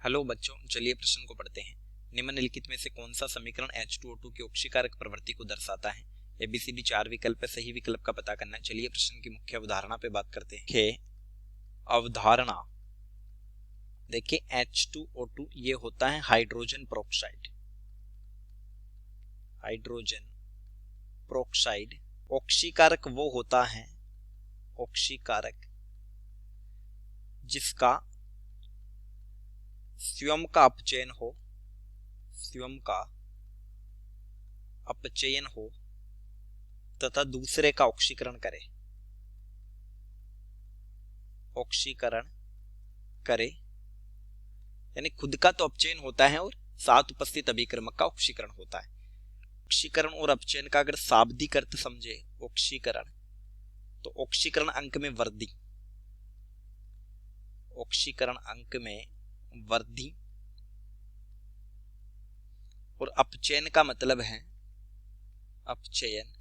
Hello बच्चों, चलिए प्रश्न को पढ़ते हैं। निम्नलिखित में से कौन सा समीकरण H2O2 की ऑक्सीकारक प्रवृत्ति को दर्शाता है? ABCD 4 विकल्प है, सही विकल्प का पता करना है। चलिए प्रश्न की मुख्य अवधारणा पे बात करते हैं। अवधारणा देखिए, H2O2 ये होता है हाइड्रोजन पेरोक्साइड। हाइड्रोजन पेरोक्साइड ऑक्सीकारक वो होता है, ऑक्सीकारक जिसका स्वयं का अपचयन हो, स्वयं का अपचयन हो तथा दूसरे का ऑक्सीकरण करे, ऑक्सीकरण करे यानी खुद का तो अपचयन होता है और साथ उपस्थित अभिक्रमक का ऑक्सीकरण होता है। ऑक्सीकरण और अपचयन का अगर शाब्दिक अर्थ समझे ऑक्सीकरण, तो ऑक्सीकरण अंक में वृद्धि, ऑक्सीकरण अंक में वृद्धि और अपचयन का मतलब है अपचयन,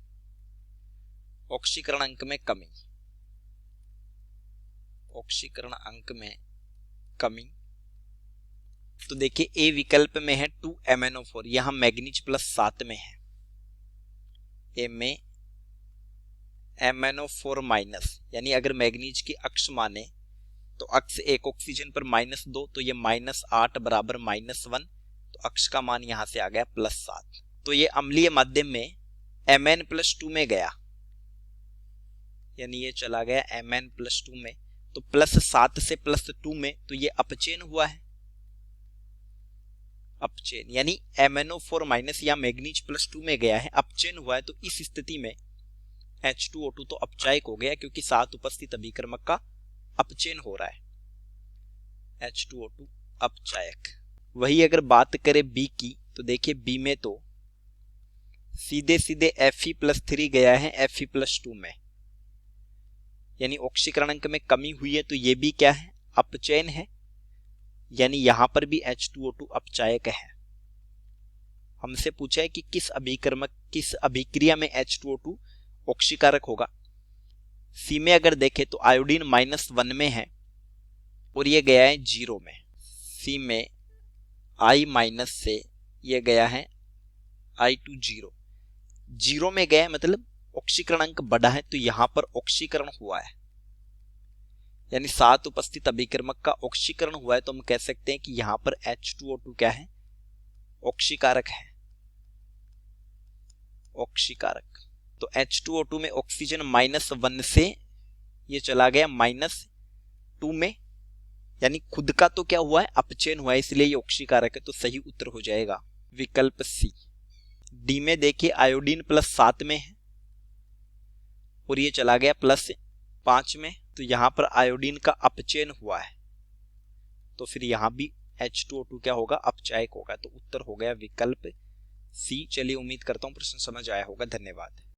ऑक्सीकरण अंक में कमी, ऑक्सीकरण अंक में कमी। तो देखिए ए विकल्प में है 2MnO4, यहां मैग्नीज प्लस 7 में है, ए में MnO4 माइनस, यानी अगर मैग्नीज की अक्ष माने तो अक्ष एक ऑक्सीजन पर -2, तो ये -8 बराबर -1, तो अक्ष का मान यहां से आ गया +7। तो ये अम्लीय माध्यम में Mn+2 में गया, यानी ये चला गया Mn+2 में, तो +7 से +2 में, तो ये अपचयन हुआ है, अपचयन यानी MnO4 माइनस या मैग्नीज +2 में गया है, अपचयन हुआ है। तो इस स्थिति में H2O2 तो अपचायक हो गया, क्योंकि साथ उपस्थित अभिक्रमक का अपचयन हो रहा है। H2O2 अपचायक। वही अगर बात करें बी की, तो देखिए बी में तो सीधे सीधे Fe+3 गया है Fe+2 में, यानी ऑक्सीकरण अंक में कमी हुई है, तो ये भी क्या है, अपचयन है, यानी यहां पर भी H2O2 अपचायक है। हमसे पूछा है कि किस अभिक्रमक, किस अभिक्रिया में H2O2 ऑक्सीकारक होगा। सी में अगर देखें तो आयोडीन -1 में है और ये गया है 0 में। सी में I- से ये गया है I to 0 में गया है, मतलब ऑक्सीकरण अंक बढ़ा है, तो यहां पर ऑक्सीकरण हुआ है, यानी साथ उपस्थित अभिक्रमक का ऑक्सीकरण हुआ है। तो हम कह सकते हैं कि यहां पर H2O2 क्या है, ऑक्सीकारक है, ऑक्सीकारक। तो H2O2 में ऑक्सीजन -1 से ये चला गया -2 में, यानी खुद का तो क्या हुआ है, अपचयन हुआ है, इसलिए ये ऑक्सीकारक है। तो सही उत्तर हो जाएगा विकल्प सी। डी में देखिए आयोडीन +7 में है और ये चला गया +5 में, तो यहां पर आयोडीन का अपचयन हुआ है, तो फिर यहां भी H2O2 क्या होगा, अपचायक होगा। तो उत्तर हो गया विकल्प सी। चलिए उम्मीद करता हूं प्रश्न समझ आया होगा। धन्यवाद।